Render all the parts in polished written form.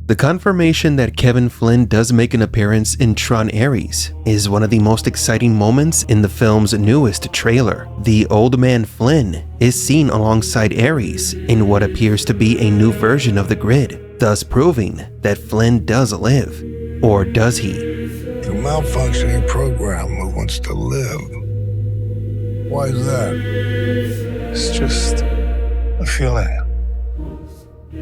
The confirmation that Kevin Flynn does make an appearance in TRON Ares is one of the most exciting moments in the film's newest trailer. The old man Flynn is seen alongside Ares in what appears to be a new version of the grid, thus proving that Flynn does live. Or does he? A malfunctioning program who wants to live. Why is that? It's just a feeling.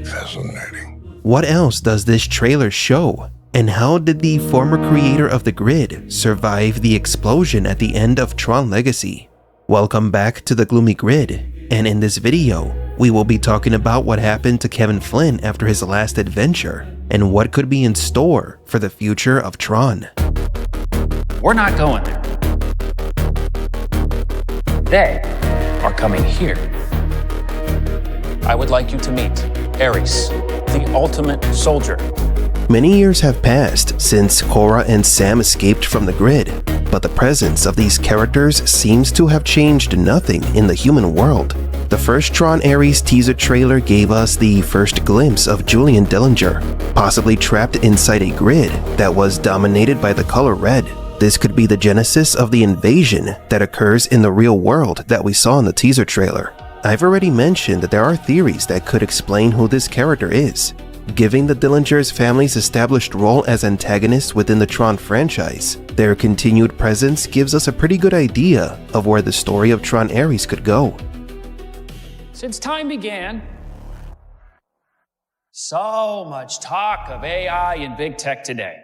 Fascinating. What else does this trailer show? And how did the former creator of the grid survive the explosion at the end of Tron Legacy? Welcome back to the Gloomy Grid, and in this video, we will be talking about what happened to Kevin Flynn after his last adventure, and what could be in store for the future of Tron. We're not going there. They are coming here. I would like you to meet Ares, the ultimate soldier. Many years have passed since Quorra and Sam escaped from the grid, but the presence of these characters seems to have changed nothing in the human world. The first Tron Ares teaser trailer gave us the first glimpse of Julian Dillinger, possibly trapped inside a grid that was dominated by the color red. This could be the genesis of the invasion that occurs in the real world that we saw in the teaser trailer. I've already mentioned that there are theories that could explain who this character is. Given the Dillingers family's established role as antagonists within the Tron franchise, their continued presence gives us a pretty good idea of where the story of Tron Ares could go. Since time began, so much talk of AI and big tech today.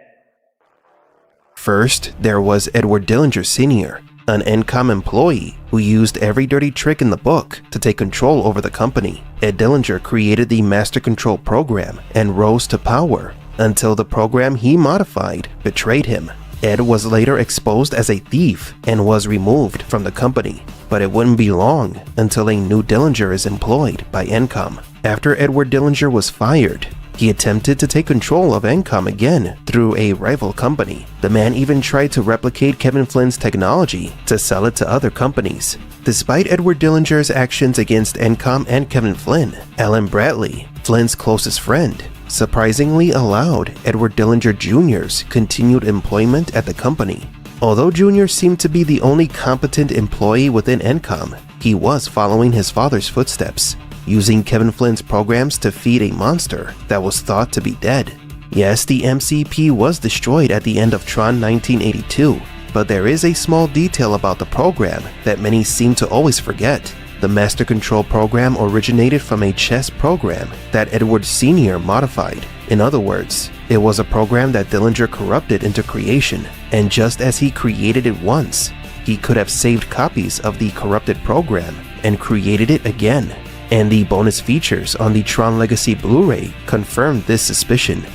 First, there was Edward Dillinger Sr., an Encom employee who used every dirty trick in the book to take control over the company. Ed Dillinger created the Master Control program and rose to power until the program he modified betrayed him. Ed was later exposed as a thief and was removed from the company, but it wouldn't be long until a new Dillinger is employed by Encom. After Edward Dillinger was fired, he attempted to take control of Encom again through a rival company. The man even tried to replicate Kevin Flynn's technology to sell it to other companies. Despite Edward Dillinger's actions against Encom and Kevin Flynn, Alan Bradley, Flynn's closest friend, surprisingly allowed Edward Dillinger Jr.'s continued employment at the company. Although Jr. seemed to be the only competent employee within Encom, he was following his father's footsteps, using Kevin Flynn's programs to feed a monster that was thought to be dead. Yes, the MCP was destroyed at the end of Tron 1982, but there is a small detail about the program that many seem to always forget. The Master Control program originated from a chess program that Edward Sr. modified. In other words, it was a program that Dillinger corrupted into creation, and just as he created it once, he could have saved copies of the corrupted program and created it again. And the bonus features on the Tron Legacy Blu-ray confirmed this suspicion.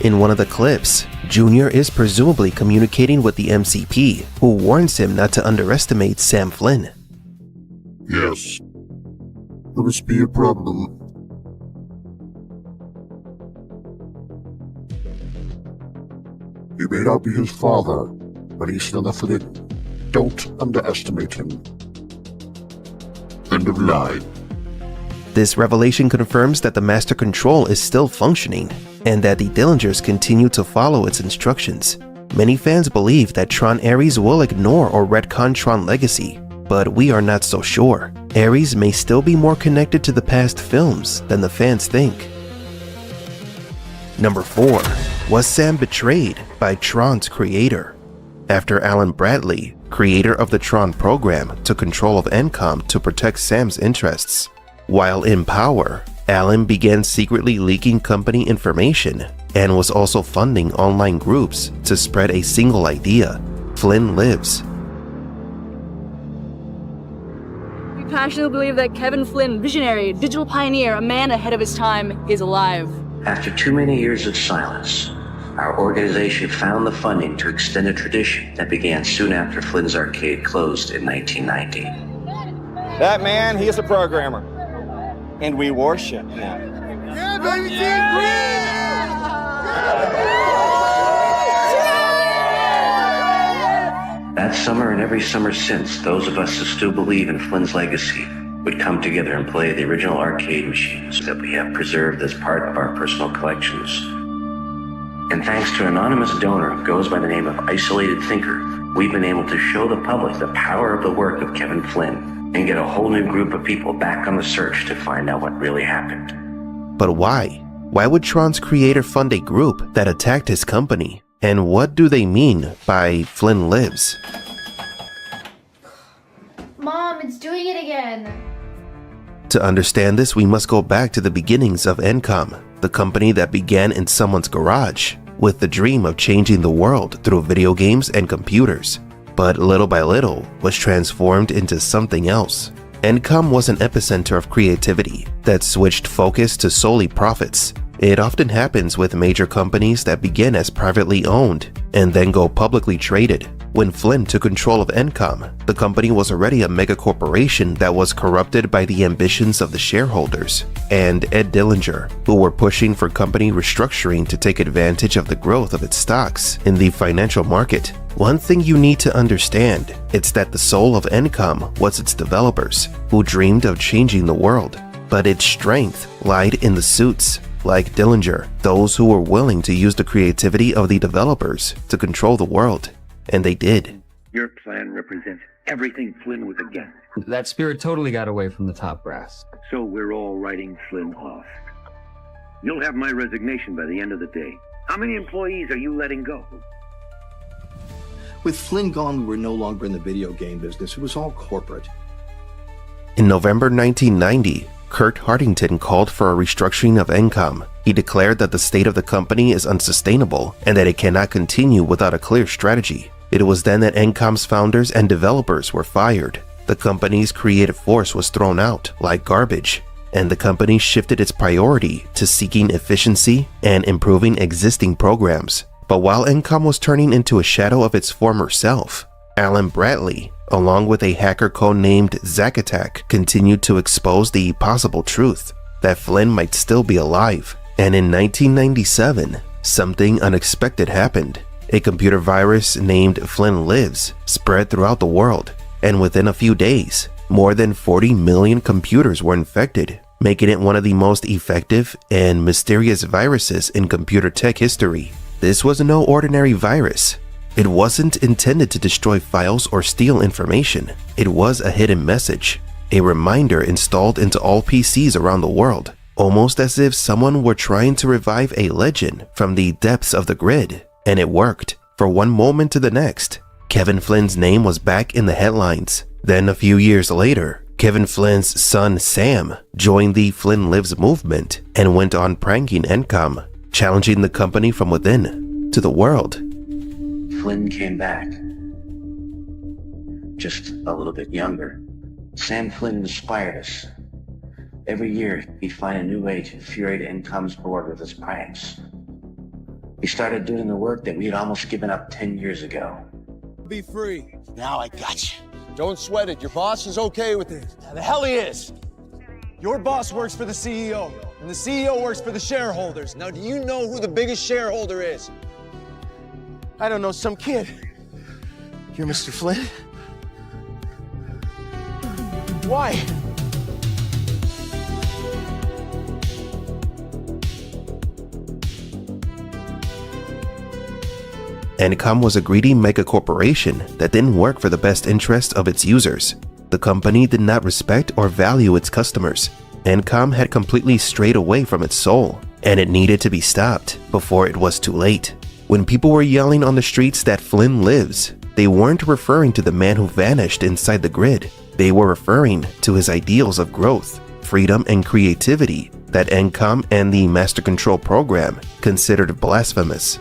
In one of the clips, Jr. is presumably communicating with the MCP, who warns him not to underestimate Sam Flynn. Yes. There must be a problem. You may not be his father, but he's still a Flynn. Don't underestimate him. End of line. This revelation confirms that the Master Control is still functioning, and that the Dillingers continue to follow its instructions. Many fans believe that Tron Ares will ignore or retcon Tron Legacy, but we are not so sure. Ares may still be more connected to the past films than the fans think. Number 4. Was Sam betrayed by Tron's creator? After Alan Bradley, creator of the Tron program, took control of Encom to protect Sam's interests, while in power, Alan began secretly leaking company information and was also funding online groups to spread a single idea: Flynn lives. We passionately believe that Kevin Flynn, visionary, digital pioneer, a man ahead of his time, is alive. After too many years of silence, our organization found the funding to extend a tradition that began soon after Flynn's arcade closed in 1990. That man, he is a programmer. And we worship him. That summer and every summer since, those of us who still believe in Flynn's legacy would come together and play the original arcade machines that we have preserved as part of our personal collections. And thanks to an anonymous donor who goes by the name of Isolated Thinker, we've been able to show the public the power of the work of Kevin Flynn and get a whole new group of people back on the search to find out what really happened. But why? Why would Tron's creator fund a group that attacked his company? And what do they mean by Flynn lives? Mom, it's doing it again. To understand this, we must go back to the beginnings of Encom, the company that began in someone's garage with the dream of changing the world through video games and computers, but little by little was transformed into something else. Encom was an epicenter of creativity that switched focus to solely profits. It often happens with major companies that begin as privately owned and then go publicly traded. When Flynn took control of Encom, the company was already a mega corporation that was corrupted by the ambitions of the shareholders and Ed Dillinger, who were pushing for company restructuring to take advantage of the growth of its stocks in the financial market. One thing you need to understand is that the soul of Encom was its developers, who dreamed of changing the world, but its strength lied in the suits. Like Dillinger, those who were willing to use the creativity of the developers to control the world. And they did. Your plan represents everything Flynn was against. That spirit totally got away from the top brass. So we're all writing Flynn off. You'll have my resignation by the end of the day. How many employees are you letting go? With Flynn gone, we were no longer in the video game business. It was all corporate. In November 1990, Kurt Hartington called for a restructuring of Encom. He declared that the state of the company is unsustainable and that it cannot continue without a clear strategy. It was then that Encom's founders and developers were fired. The company's creative force was thrown out like garbage, and the company shifted its priority to seeking efficiency and improving existing programs. But while Encom was turning into a shadow of its former self, Alan Bradley, along with a hacker codenamed Zackattack, continued to expose the possible truth that Flynn might still be alive. And in 1997, something unexpected happened. A computer virus named Flynn Lives spread throughout the world, and within a few days, more than 40 million computers were infected, making it one of the most effective and mysterious viruses in computer tech history. This was no ordinary virus. It wasn't intended to destroy files or steal information. It was a hidden message, a reminder installed into all PCs around the world, almost as if someone were trying to revive a legend from the depths of the grid. And it worked. For one moment to the next, Kevin Flynn's name was back in the headlines. Then a few years later, Kevin Flynn's son Sam joined the Flynn Lives movement and went on pranking Encom, challenging the company from within to the world. Flynn came back. Just a little bit younger. Sam Flynn inspired us. Every year, he'd find a new way to infuriate Encom's board with his pranks. He started doing the work that we had almost given up 10 years ago. Be free. Now I got you. Don't sweat it. Your boss is okay with it. The hell he is. Your boss works for the CEO, and the CEO works for the shareholders. Now, do you know who the biggest shareholder is? I don't know, some kid. You're Mr. Flynn? Why? Encom was a greedy mega corporation that didn't work for the best interest of its users. The company did not respect or value its customers. Encom had completely strayed away from its soul, and it needed to be stopped before it was too late. When people were yelling on the streets that Flynn lives, they weren't referring to the man who vanished inside the grid. They were referring to his ideals of growth, freedom, and creativity that Encom and the Master Control program considered blasphemous.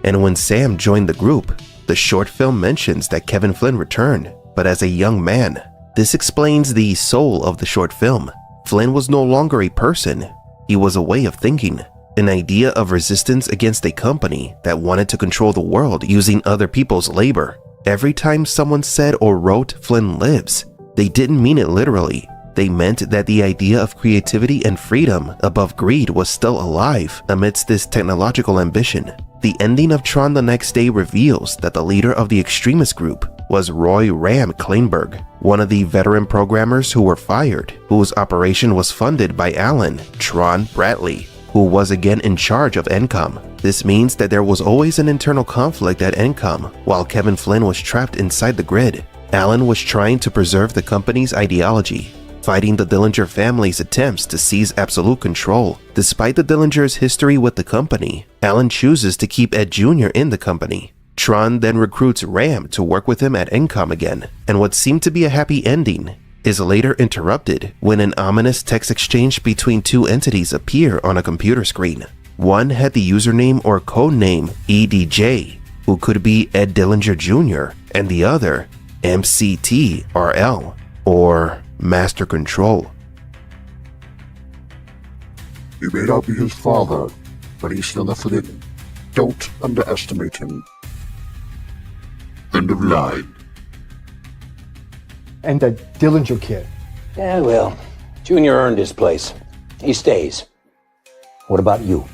And when Sam joined the group, the short film mentions that Kevin Flynn returned, but as a young man. This explains the soul of the short film. Flynn was no longer a person. He was a way of thinking, an idea of resistance against a company that wanted to control the world using other people's labor. Every time someone said or wrote Flynn lives, they didn't mean it literally. They meant that the idea of creativity and freedom above greed was still alive amidst this technological ambition. The ending of Tron the Next Day reveals that the leader of the extremist group was Roy Ram Kleinberg, one of the veteran programmers who were fired, whose operation was funded by Alan "Tron" Bradley. who was again in charge of Encom. This means that there was always an internal conflict at Encom, while Kevin Flynn was trapped inside the grid. Alan was trying to preserve the company's ideology, fighting the Dillinger family's attempts to seize absolute control. Despite the Dillingers' history with the company, Alan chooses to keep Ed Jr. in the company. Tron then recruits Ram to work with him at Encom again, and what seemed to be a happy ending is later interrupted when an ominous text exchange between two entities appear on a computer screen. One had the username or codename EDJ, who could be Ed Dillinger Jr., and the other MCTRL, or Master Control. You may not be his father, but he's still a Flynn. Don't underestimate him. End of line. And the Dillinger kid. Yeah, well, Junior earned his place. He stays. What about you?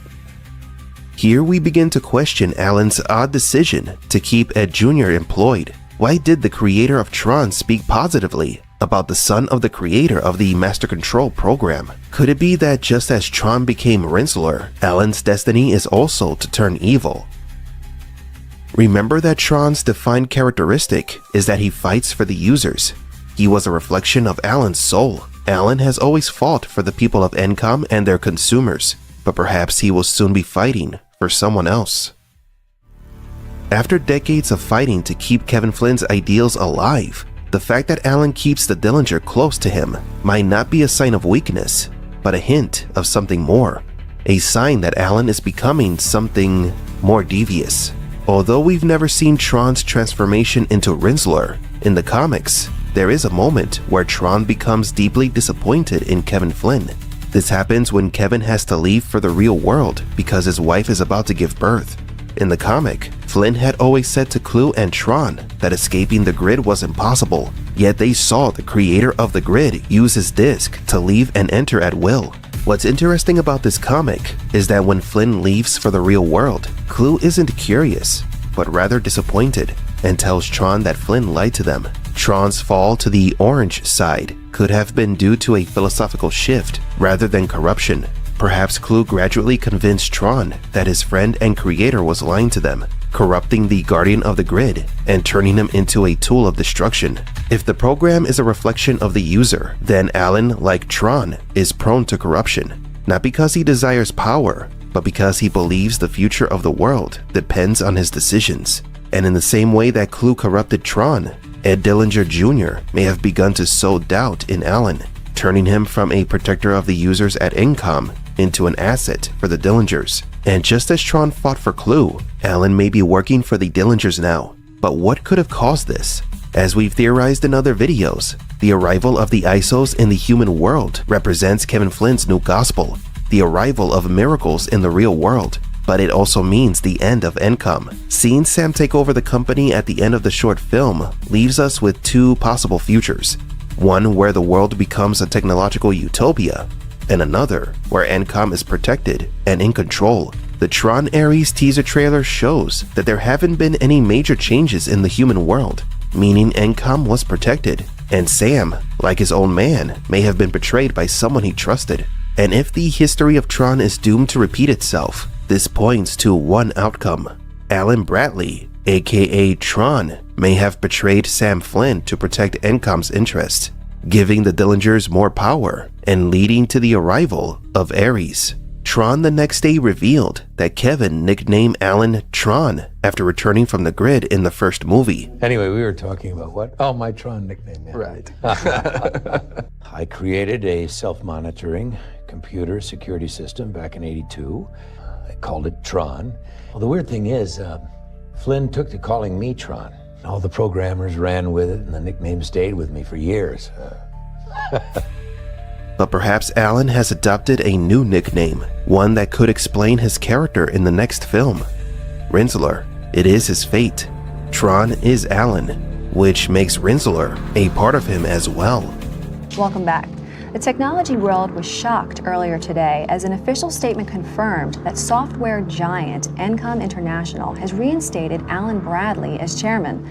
Here we begin to question Alan's odd decision to keep Ed Jr. employed. Why did the creator of Tron speak positively about the son of the creator of the Master Control program? Could it be that just as Tron became Rinsler, Alan's destiny is also to turn evil? Remember that Tron's defined characteristic is that he fights for the users. He was a reflection of Alan's soul. Alan has always fought for the people of Encom and their consumers, but perhaps he will soon be fighting for someone else. After decades of fighting to keep Kevin Flynn's ideals alive, the fact that Alan keeps the Dillinger close to him might not be a sign of weakness, but a hint of something more. A sign that Alan is becoming something more devious. Although we've never seen Tron's transformation into Rinsler, in the comics, there is a moment where Tron becomes deeply disappointed in Kevin Flynn. This happens when Kevin has to leave for the real world because his wife is about to give birth. In the comic, Flynn had always said to CLU and Tron that escaping the grid was impossible, yet they saw the creator of the grid use his disc to leave and enter at will. What's interesting about this comic is that when Flynn leaves for the real world, CLU isn't curious, but rather disappointed, and tells Tron that Flynn lied to them. Tron's fall to the orange side could have been due to a philosophical shift rather than corruption. Perhaps CLU gradually convinced Tron that his friend and creator was lying to them, corrupting the guardian of the grid and turning him into a tool of destruction. If the program is a reflection of the user, then Alan, like Tron, is prone to corruption, not because he desires power, but because he believes the future of the world depends on his decisions. And in the same way that CLU corrupted Tron, Ed Dillinger Jr. may have begun to sow doubt in Alan, turning him from a protector of the users at Encom into an asset for the Dillingers. And just as Tron fought for CLU, Alan may be working for the Dillingers now. But what could have caused this? As we've theorized in other videos, the arrival of the ISOs in the human world represents Kevin Flynn's new gospel, the arrival of miracles in the real world. But it also means the end of Encom. Seeing Sam take over the company at the end of the short film leaves us with two possible futures. One where the world becomes a technological utopia, and another where Encom is protected and in control. The Tron Ares teaser trailer shows that there haven't been any major changes in the human world, meaning Encom was protected, and Sam, like his own man, may have been betrayed by someone he trusted. And if the history of Tron is doomed to repeat itself, this points to one outcome. Alan Bradley, aka Tron, may have betrayed Sam Flynn to protect Encom's interests, giving the Dillingers more power and leading to the arrival of Ares. Tron the next day revealed that Kevin nicknamed Alan Tron after returning from the grid in the first movie. Anyway, we were talking about what? Oh, my Tron nickname. Yeah. Right. I created a self-monitoring computer security system back in '82. I called it Tron. Well, the weird thing is, Flynn took to calling me Tron. All the programmers ran with it, and the nickname stayed with me for years. But perhaps Alan has adopted a new nickname, one that could explain his character in the next film. Rinsler, it is his fate. Tron is Alan, which makes Rinsler a part of him as well. Welcome back. The technology world was shocked earlier today as an official statement confirmed that software giant Encom International has reinstated Alan Bradley as chairman.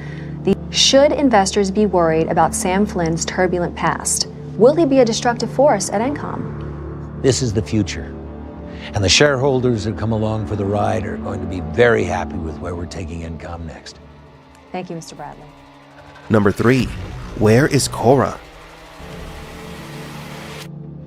Should investors be worried about Sam Flynn's turbulent past? Will he be a destructive force at Encom? This is the future. And the shareholders who come along for the ride are going to be very happy with where we're taking Encom next. Thank you, Mr. Bradley. Number 3. Where is Quorra?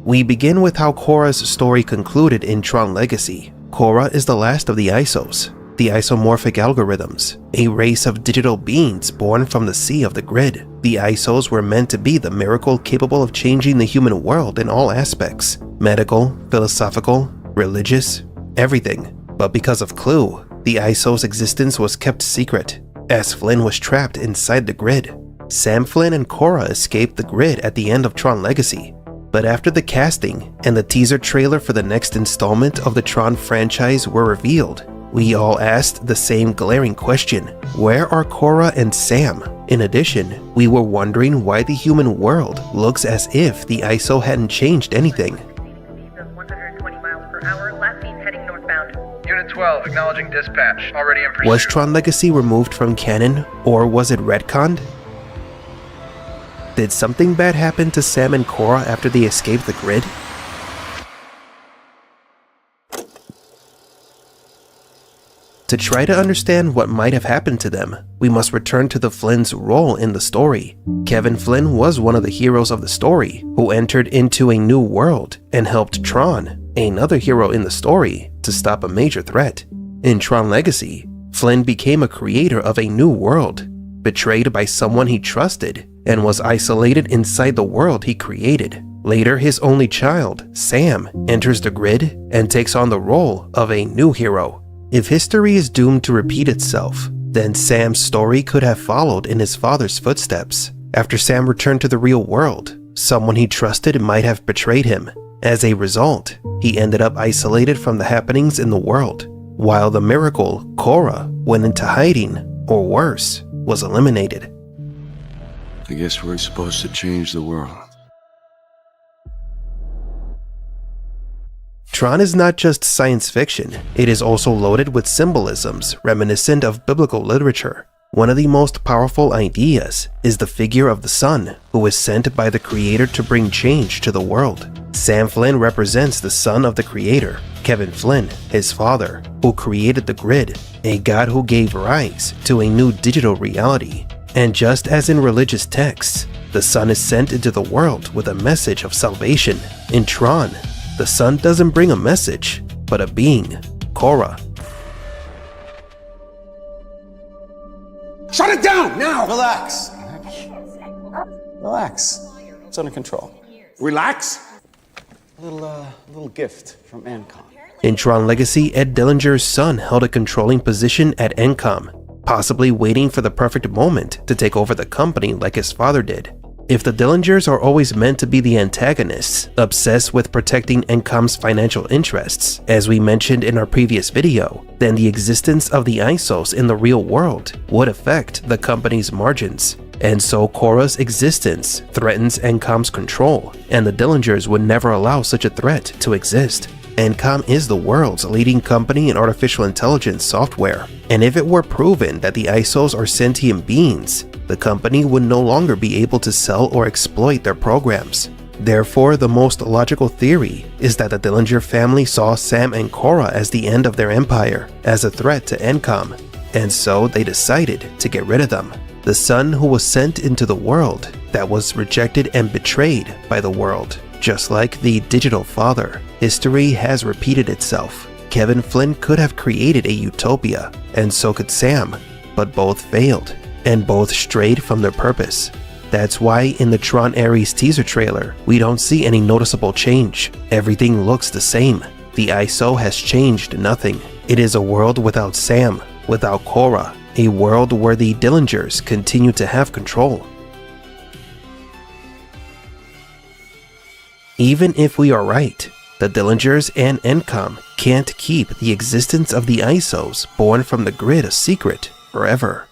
We begin with how Quorra's story concluded in Tron Legacy. Quorra is the last of the ISOs, the isomorphic algorithms, a race of digital beings born from the sea of the grid. The ISOs were meant to be the miracle capable of changing the human world in all aspects: medical, philosophical, religious, everything. But because of CLU, the ISO's existence was kept secret, as Flynn was trapped inside the grid. Sam, Flynn, and Quorra escaped the grid at the end of Tron Legacy. But after the casting and the teaser trailer for the next installment of the Tron franchise were revealed, we all asked the same glaring question: where are Quorra and Sam? In addition, we were wondering why the human world looks as if the ISO hadn't changed anything. 120 miles per hour, last seen heading northbound. Unit 12, acknowledging dispatch. Already in pursuit. Was Tron Legacy removed from canon, or was it retconned? Did something bad happen to Sam and Quorra after they escaped the grid? To try to understand what might have happened to them, we must return to the Flynn's role in the story. Kevin Flynn was one of the heroes of the story, who entered into a new world and helped Tron, another hero in the story, to stop a major threat. In Tron Legacy, Flynn became a creator of a new world, betrayed by someone he trusted, and was isolated inside the world he created. Later, his only child, Sam, enters the grid and takes on the role of a new hero. If history is doomed to repeat itself, then Sam's story could have followed in his father's footsteps. After Sam returned to the real world, someone he trusted might have betrayed him. As a result, he ended up isolated from the happenings in the world, while the miracle, Quorra, went into hiding, or worse, was eliminated. I guess we're supposed to change the world. Tron is not just science fiction, it is also loaded with symbolisms reminiscent of biblical literature. One of the most powerful ideas is the figure of the son, who is sent by the creator to bring change to the world. Sam Flynn represents the son of the creator, Kevin Flynn, his father, who created the grid, a god who gave rise to a new digital reality. And just as in religious texts, the son is sent into the world with a message of salvation. In Tron, the son doesn't bring a message, but a being, Quorra. Shut it down, now! Relax. Relax. It's under control. Relax? A little gift from Encom. In Tron Legacy, Ed Dillinger's son held a controlling position at Encom, possibly waiting for the perfect moment to take over the company like his father did. If the Dillingers are always meant to be the antagonists, obsessed with protecting Encom's financial interests, as we mentioned in our previous video, then the existence of the ISOs in the real world would affect the company's margins. And so Quorra's existence threatens Encom's control, and the Dillingers would never allow such a threat to exist. Encom is the world's leading company in artificial intelligence software, and if it were proven that the ISOs are sentient beings, the company would no longer be able to sell or exploit their programs. Therefore, the most logical theory is that the Dillinger family saw Sam and Quorra as the end of their empire, as a threat to Encom, and so they decided to get rid of them. The son who was sent into the world that was rejected and betrayed by the world. Just like the digital father, history has repeated itself. Kevin Flynn could have created a utopia, and so could Sam, but both failed, and both strayed from their purpose. That's why in the Tron Ares teaser trailer, we don't see any noticeable change. Everything looks the same. The ISO has changed nothing. It is a world without Sam, without Quorra, a world where the Dillingers continue to have control. Even if we are right, the Dillingers and Encom can't keep the existence of the ISOs born from the grid a secret forever.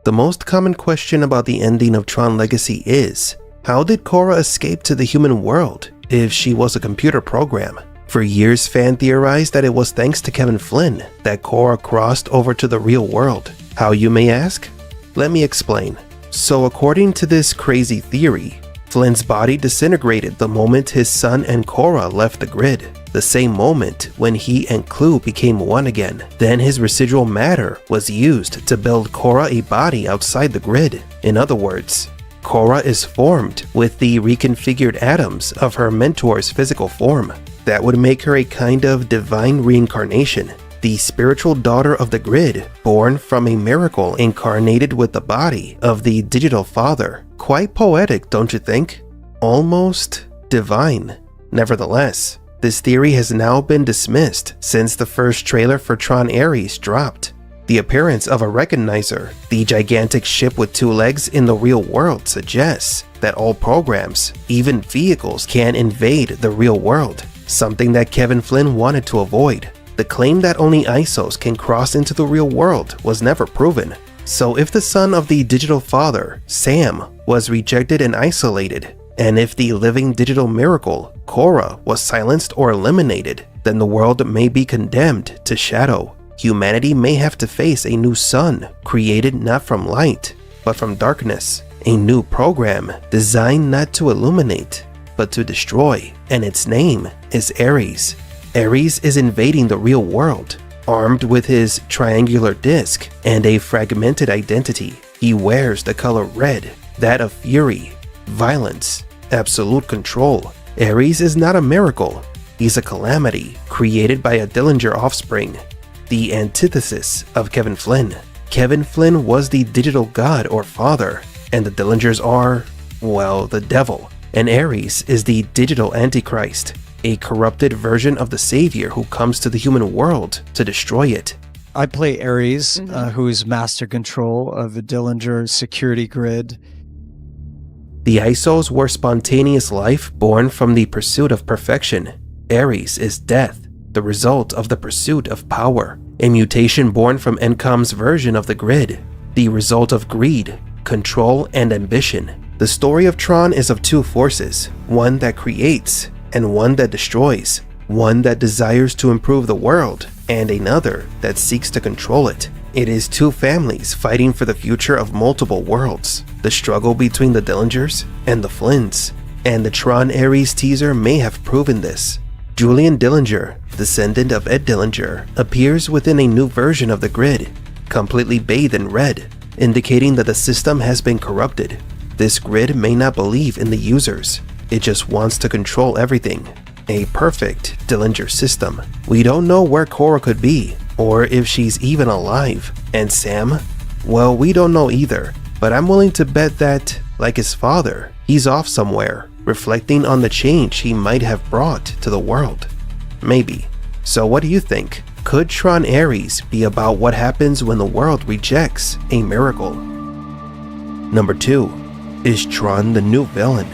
The most common question about the ending of Tron Legacy is, how did Quorra escape to the human world if she was a computer program? For years, fans theorized that it was thanks to Kevin Flynn that Quorra crossed over to the real world. How, you may ask? Let me explain. So according to this crazy theory, Flynn's body disintegrated the moment his son and Quorra left the grid. the same moment when he and CLU became one again. Then his residual matter was used to build Quorra a body outside the grid. In other words, Quorra is formed with the reconfigured atoms of her mentor's physical form. That would make her a kind of divine reincarnation, the spiritual daughter of the grid, born from a miracle incarnated with the body of the digital father. Quite poetic, don't you think? Almost divine. Nevertheless, this theory has now been dismissed since the first trailer for TRON ARES dropped. The appearance of a recognizer, the gigantic ship with 2 legs in the real world, suggests that all programs, even vehicles, can invade the real world, something that Kevin Flynn wanted to avoid. The claim that only ISOs can cross into the real world was never proven. So if the son of the digital father, Sam, was rejected and isolated, and if the living digital miracle, Quorra, was silenced or eliminated, then the world may be condemned to shadow. Humanity may have to face a new sun, created not from light, but from darkness. A new program designed not to illuminate, but to destroy, and its name is Ares. Ares is invading the real world. Armed with his triangular disc and a fragmented identity, he wears the color red, that of fury, violence, absolute control. Ares is not a miracle. He's a calamity created by a Dillinger offspring, the antithesis of Kevin Flynn. Kevin Flynn was the digital god or father, and the Dillingers are, well, the devil. And Ares is the digital antichrist, a corrupted version of the savior who comes to the human world to destroy it. I play Ares, who is master control of the Dillinger security grid. The ISOs were spontaneous life born from the pursuit of perfection. Ares is death, the result of the pursuit of power. A mutation born from Encom's version of the grid, the result of greed, control, and ambition. The story of TRON is of 2 forces, one that creates and one that destroys, one that desires to improve the world and another that seeks to control it. It is 2 families fighting for the future of multiple worlds, the struggle between the Dillingers and the Flynns, and the TRON ARES teaser may have proven this. Julian Dillinger, descendant of Ed Dillinger, appears within a new version of the grid, completely bathed in red, indicating that the system has been corrupted. This grid may not believe in the users, it just wants to control everything. A perfect Dillinger system. We don't know where Quorra could be, or if she's even alive. And Sam? Well, we don't know either, but I'm willing to bet that, like his father, he's off somewhere, reflecting on the change he might have brought to the world. Maybe. So what do you think? Could TRON ARES be about what happens when the world rejects a miracle? Number 2. Is TRON the new villain?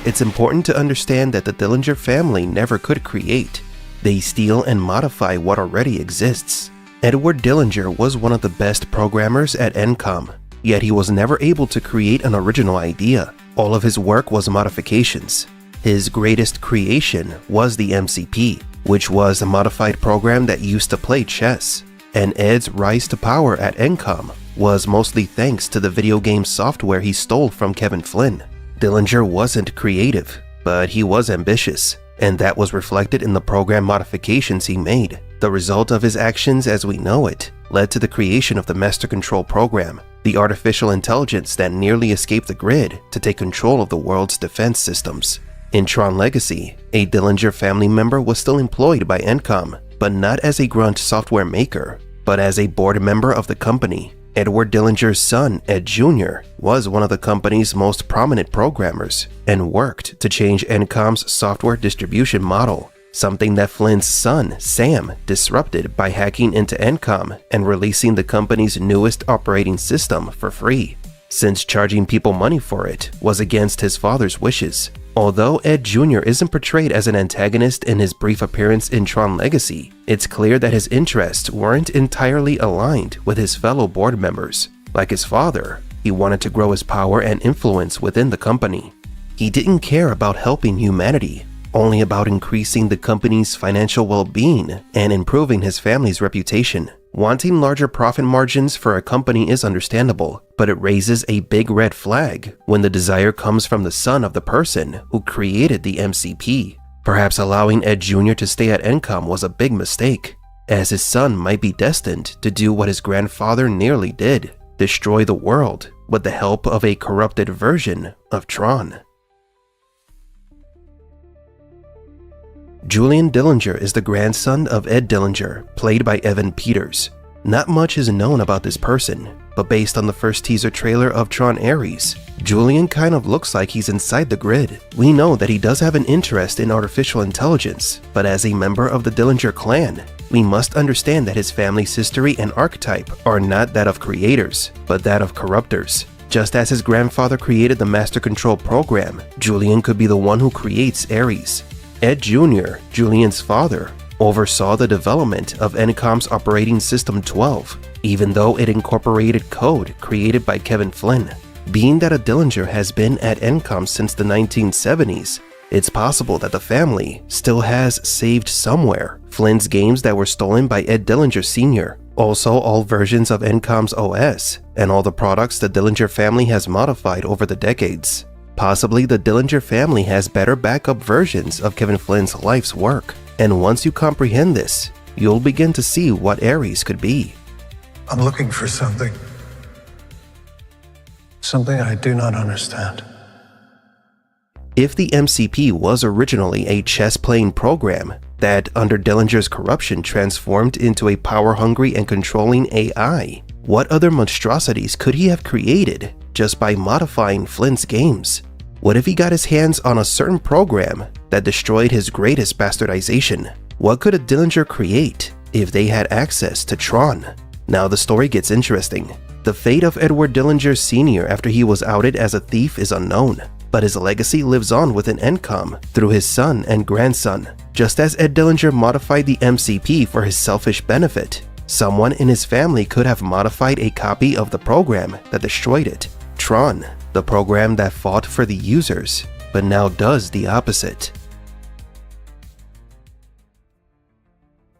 It's important to understand that the Dillinger family never could create. They steal and modify what already exists. Edward Dillinger was one of the best programmers at Encom, yet he was never able to create an original idea. All of his work was modifications. His greatest creation was the MCP, which was a modified program that used to play chess. And Ed's rise to power at Encom was mostly thanks to the video game software he stole from Kevin Flynn. Dillinger wasn't creative, but he was ambitious, and that was reflected in the program modifications he made. The result of his actions as we know it led to the creation of the Master Control program, the artificial intelligence that nearly escaped the grid to take control of the world's defense systems. In TRON Legacy, a Dillinger family member was still employed by Encom, but not as a grunt software maker, but as a board member of the company. Edward Dillinger's son, Ed Jr., was one of the company's most prominent programmers and worked to change Encom's software distribution model, something that Flynn's son, Sam, disrupted by hacking into Encom and releasing the company's newest operating system for free, since charging people money for it was against his father's wishes. Although Ed Jr. isn't portrayed as an antagonist in his brief appearance in TRON Legacy, it's clear that his interests weren't entirely aligned with his fellow board members. Like his father, he wanted to grow his power and influence within the company. He didn't care about helping humanity, only about increasing the company's financial well-being and improving his family's reputation. Wanting larger profit margins for a company is understandable, but it raises a big red flag when the desire comes from the son of the person who created the MCP. Perhaps allowing Ed Jr. to stay at Encom was a big mistake, as his son might be destined to do what his grandfather nearly did, destroy the world with the help of a corrupted version of TRON. Julian Dillinger is the grandson of Ed Dillinger, played by Evan Peters. Not much is known about this person, but based on the first teaser trailer of TRON Ares, Julian kind of looks like he's inside the grid. We know that he does have an interest in artificial intelligence, but as a member of the Dillinger clan, we must understand that his family's history and archetype are not that of creators, but that of corruptors. Just as his grandfather created the Master Control program, Julian could be the one who creates Ares. Ed Jr., Julian's father, oversaw the development of Encom's Operating System 12, even though it incorporated code created by Kevin Flynn. Being that a Dillinger has been at Encom since the 1970s, it's possible that the family still has saved somewhere Flynn's games that were stolen by Ed Dillinger Sr., also all versions of Encom's OS, and all the products the Dillinger family has modified over the decades. Possibly the Dillinger family has better backup versions of Kevin Flynn's life's work, and once you comprehend this, you'll begin to see what Ares could be. I'm looking for something. Something I do not understand. If the MCP was originally a chess-playing program that, under Dillinger's corruption, transformed into a power-hungry and controlling AI, what other monstrosities could he have created just by modifying Flynn's games? What if he got his hands on a certain program that destroyed his greatest bastardization? What could a Dillinger create if they had access to TRON? Now the story gets interesting. The fate of Edward Dillinger Sr. after he was outed as a thief is unknown, but his legacy lives on within Encom through his son and grandson. Just as Ed Dillinger modified the MCP for his selfish benefit, someone in his family could have modified a copy of the program that destroyed it. TRON, the program that fought for the users, but now does the opposite.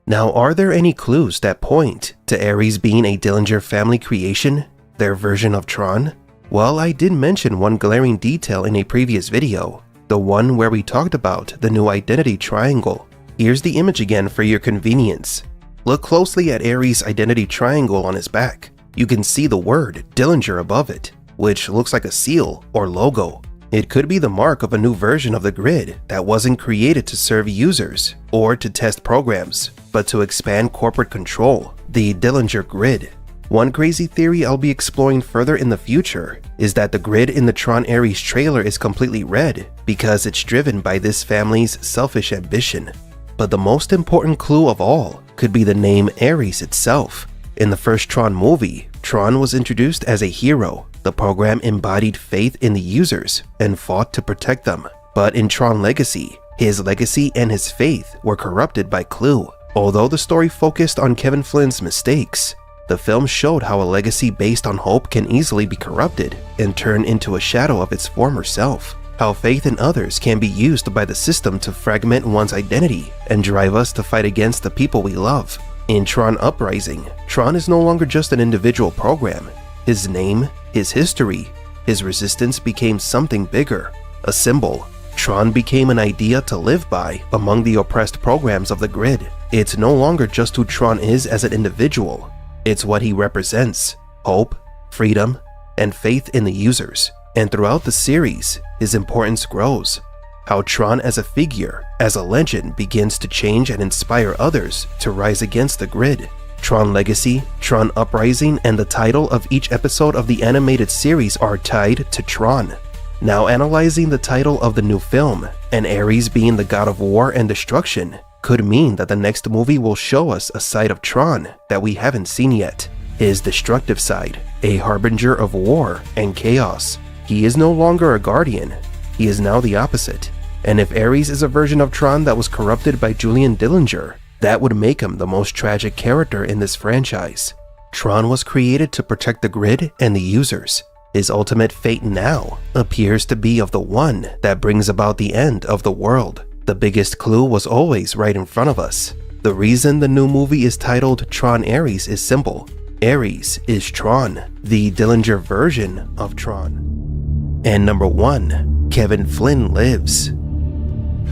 Now, are there any clues that point to Ares being a Dillinger family creation, their version of TRON? Well, I did mention one glaring detail in a previous video, the one where we talked about the new identity triangle. Here's the image again for your convenience. Look closely at Ares' identity triangle on his back. You can see the word Dillinger above it, which looks like a seal or logo. It could be the mark of a new version of the grid that wasn't created to serve users or to test programs, but to expand corporate control, the Dillinger grid. One crazy theory I'll be exploring further in the future is that the grid in the TRON Ares trailer is completely red because it's driven by this family's selfish ambition. But the most important clue of all could be the name Ares itself. In the first TRON movie, TRON was introduced as a hero. The program embodied faith in the users and fought to protect them. But in TRON Legacy, his legacy and his faith were corrupted by CLU. Although the story focused on Kevin Flynn's mistakes, the film showed how a legacy based on hope can easily be corrupted and turn into a shadow of its former self. How faith in others can be used by the system to fragment one's identity and drive us to fight against the people we love. In TRON Uprising, TRON is no longer just an individual program. His name, his history, his resistance became something bigger, a symbol. TRON became an idea to live by among the oppressed programs of the grid. It's no longer just who TRON is as an individual. It's what he represents: hope, freedom, and faith in the users. And throughout the series, his importance grows. How TRON as a figure, as a legend, begins to change and inspire others to rise against the grid. TRON Legacy, TRON Uprising, and the title of each episode of the animated series are tied to TRON. Now, analyzing the title of the new film, and Ares being the god of war and destruction, could mean that the next movie will show us a side of TRON that we haven't seen yet. His destructive side, a harbinger of war and chaos. He is no longer a guardian, he is now the opposite. And if Ares is a version of TRON that was corrupted by Julian Dillinger, that would make him the most tragic character in this franchise. TRON was created to protect the grid and the users. His ultimate fate now appears to be of the one that brings about the end of the world. The biggest clue was always right in front of us. The reason the new movie is titled TRON Ares is simple. Ares is TRON, the Dillinger version of TRON. And number 1, Kevin Flynn lives.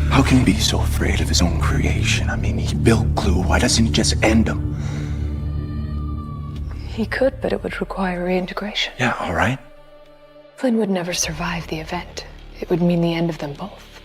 How can he be so afraid of his own creation? I mean, he built CLU. Why doesn't he just end him? He could, but it would require reintegration. Yeah, all right. Flynn would never survive the event. It would mean the end of them both.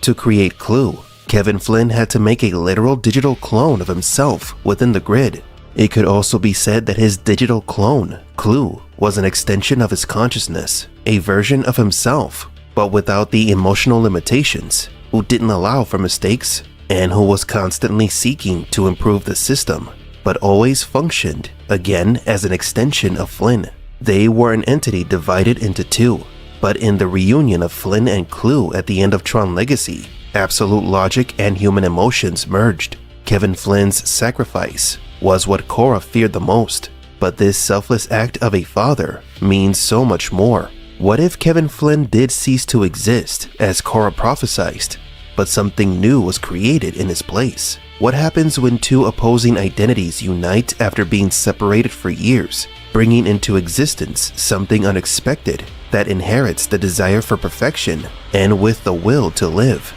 To create CLU, Kevin Flynn had to make a literal digital clone of himself within the grid. It could also be said that his digital clone, CLU, was an extension of his consciousness, a version of himself, but without the emotional limitations, who didn't allow for mistakes, and who was constantly seeking to improve the system, but always functioned, again, as an extension of Flynn. They were an entity divided into two, but in the reunion of Flynn and CLU at the end of Tron Legacy, absolute logic and human emotions merged. Kevin Flynn's sacrifice was what Quorra feared the most, but this selfless act of a father means so much more. What if Kevin Flynn did cease to exist, as Quorra prophesied, but something new was created in his place? What happens when two opposing identities unite after being separated for years, bringing into existence something unexpected that inherits the desire for perfection and with the will to live?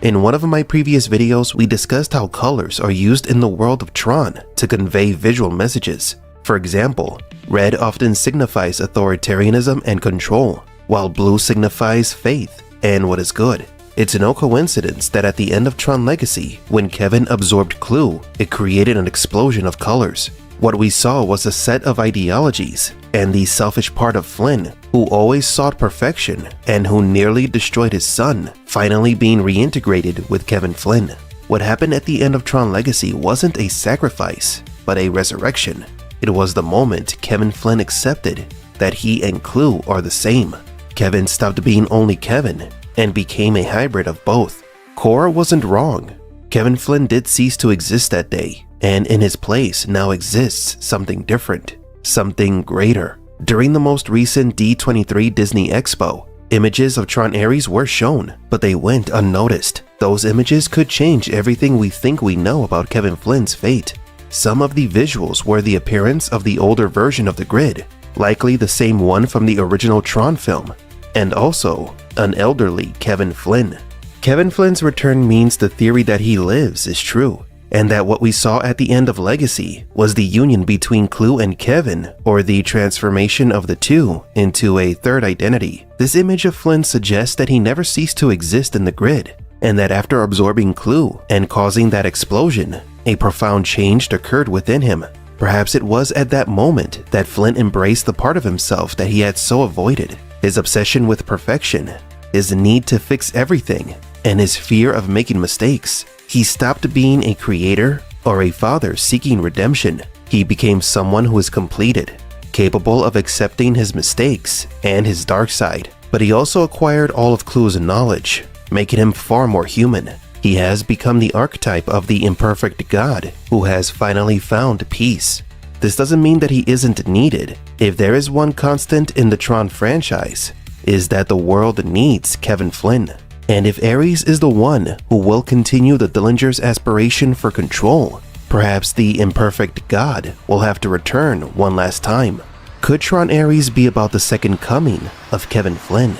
In one of my previous videos, we discussed how colors are used in the world of Tron to convey visual messages. For example, red often signifies authoritarianism and control, while blue signifies faith and what is good. It's no coincidence that at the end of Tron Legacy, when Kevin absorbed CLU, it created an explosion of colors. What we saw was a set of ideologies, and the selfish part of Flynn, who always sought perfection and who nearly destroyed his son, finally being reintegrated with Kevin Flynn. What happened at the end of Tron Legacy wasn't a sacrifice, but a resurrection. It was the moment Kevin Flynn accepted that he and CLU are the same. Kevin stopped being only Kevin and became a hybrid of both. Quorra wasn't wrong. Kevin Flynn did cease to exist that day, and in his place now exists something different, something greater. During the most recent D23 Disney Expo, images of Tron Ares were shown, but they went unnoticed. Those images could change everything we think we know about Kevin Flynn's fate. Some of the visuals were the appearance of the older version of the grid, likely the same one from the original Tron film, and also an elderly Kevin Flynn. Kevin Flynn's return means the theory that he lives is true, and that what we saw at the end of Legacy was the union between CLU and Kevin, or the transformation of the two into a third identity. This image of Flynn suggests that he never ceased to exist in the grid, and that after absorbing CLU and causing that explosion, a profound change occurred within him. Perhaps it was at that moment that Flynn embraced the part of himself that he had so avoided, his obsession with perfection, his need to fix everything, and his fear of making mistakes. He stopped being a creator or a father seeking redemption. He became someone who is completed, capable of accepting his mistakes and his dark side. But he also acquired all of CLU's knowledge, making him far more human. He has become the archetype of the imperfect God who has finally found peace. This doesn't mean that he isn't needed. If there is one constant in the Tron franchise, is that the world needs Kevin Flynn. And if Ares is the one who will continue the Dillingers' aspiration for control, perhaps the imperfect God will have to return one last time. Could Tron Ares be about the second coming of Kevin Flynn?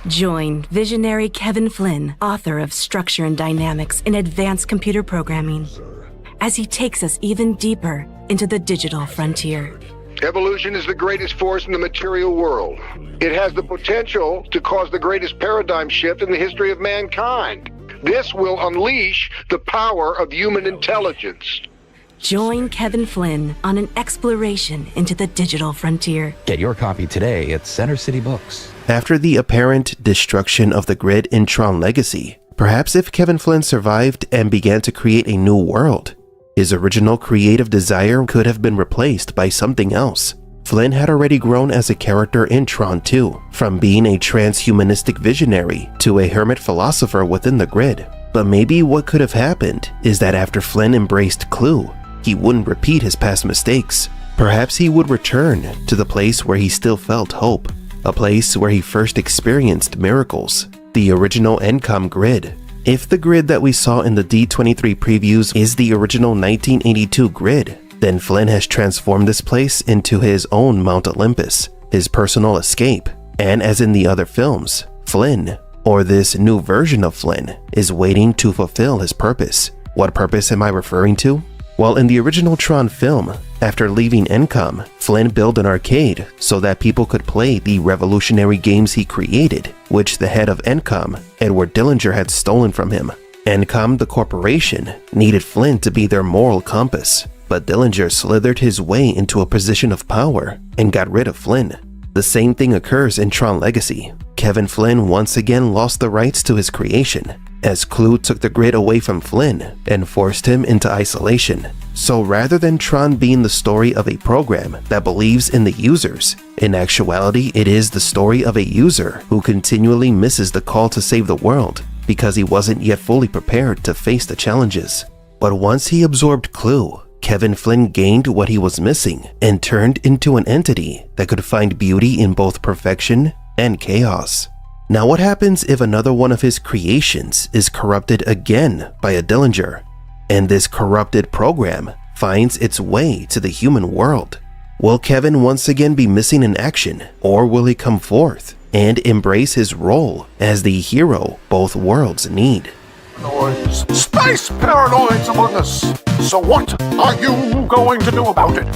Join visionary Kevin Flynn, author of Structure and Dynamics in Advanced Computer Programming, as he takes us even deeper into the digital frontier. Evolution is the greatest force in the material world. It has the potential to cause the greatest paradigm shift in the history of mankind. This will unleash the power of human intelligence. Join Kevin Flynn on an exploration into the digital frontier. Get your copy today at Center City Books. After the apparent destruction of the grid in Tron Legacy, perhaps if Kevin Flynn survived and began to create a new world, his original creative desire could have been replaced by something else. Flynn had already grown as a character in Tron 2, from being a transhumanistic visionary to a hermit philosopher within the grid. But maybe what could have happened is that after Flynn embraced CLU, he wouldn't repeat his past mistakes. Perhaps he would return to the place where he still felt hope, a place where he first experienced miracles, the original Encom grid. If the grid that we saw in the D23 previews is the original 1982 grid, then Flynn has transformed this place into his own Mount Olympus, his personal escape, and as in the other films, Flynn, or this new version of Flynn, is waiting to fulfill his purpose. What purpose am I referring to? Well, in the original Tron film, after leaving Encom, Flynn built an arcade so that people could play the revolutionary games he created, which the head of Encom, Edward Dillinger, had stolen from him. Encom, the corporation, needed Flynn to be their moral compass, but Dillinger slithered his way into a position of power and got rid of Flynn. The same thing occurs in Tron Legacy. Kevin Flynn once again lost the rights to his creation, as CLU took the grid away from Flynn and forced him into isolation. So rather than Tron being the story of a program that believes in the users, in actuality it is the story of a user who continually misses the call to save the world because he wasn't yet fully prepared to face the challenges. But once he absorbed CLU, Kevin Flynn gained what he was missing and turned into an entity that could find beauty in both perfection and chaos. Now what happens if another one of his creations is corrupted again by a Dillinger, and this corrupted program finds its way to the human world? Will Kevin once again be missing in action, or will he come forth and embrace his role as the hero both worlds need? Space paranoids among us. So what are you going to do about it?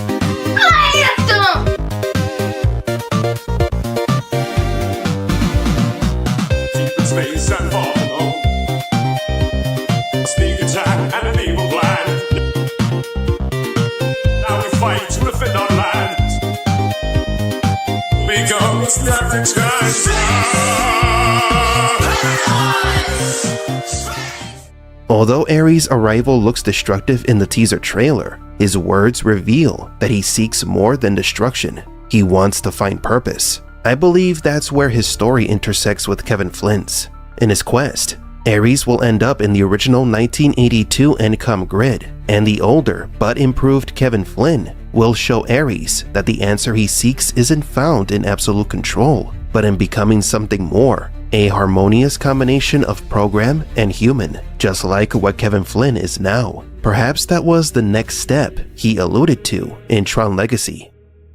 Space and follow. Sneak attack and an evil plan. Now we fight to defend our land. We go with the Although Ares' arrival looks destructive in the teaser trailer, his words reveal that he seeks more than destruction. He wants to find purpose. I believe that's where his story intersects with Kevin Flynn's. In his quest, Ares will end up in the original 1982 Encom grid, and the older but improved Kevin Flynn will show Ares that the answer he seeks isn't found in absolute control, but in becoming something more, a harmonious combination of program and human, just like what Kevin Flynn is now. Perhaps that was the next step he alluded to in Tron Legacy.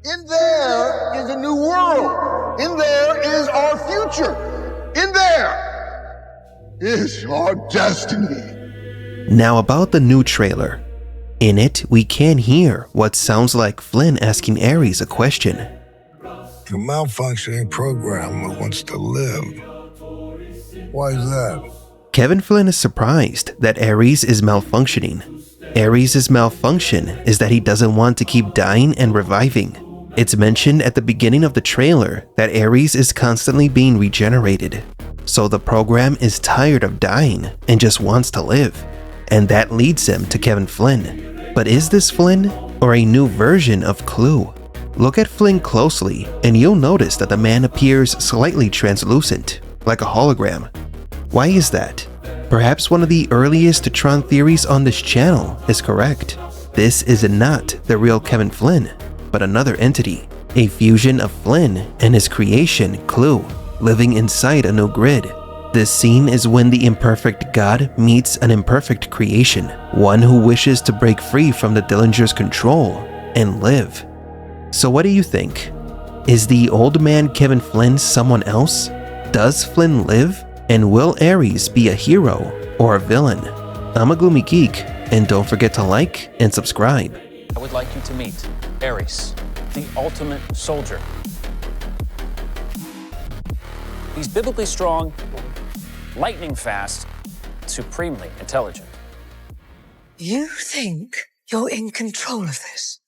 In there is a new world. In there is our future. In there is our destiny. Now about the new trailer. In it, we can hear what sounds like Flynn asking Ares a question. The malfunctioning program wants to live. Why is that? Kevin Flynn is surprised that Ares is malfunctioning. Ares' malfunction is that he doesn't want to keep dying and reviving. It's mentioned at the beginning of the trailer that Ares is constantly being regenerated, so the program is tired of dying and just wants to live. And that leads him to Kevin Flynn. But is this Flynn or a new version of CLU? Look at Flynn closely and you'll notice that the man appears slightly translucent, like a hologram. Why is that? Perhaps one of the earliest Tron theories on this channel is correct. This is not the real Kevin Flynn, but another entity, a fusion of Flynn and his creation, CLU, living inside a new grid. This scene is when the imperfect God meets an imperfect creation, one who wishes to break free from the Dillinger's control and live. So what do you think? Is the old man Kevin Flynn someone else? Does Flynn live? And will Ares be a hero or a villain? I'm a Gloomy Geek, and don't forget to like and subscribe. I would like you to meet Ares, the ultimate soldier. He's biblically strong, lightning fast, supremely intelligent. You think you're in control of this?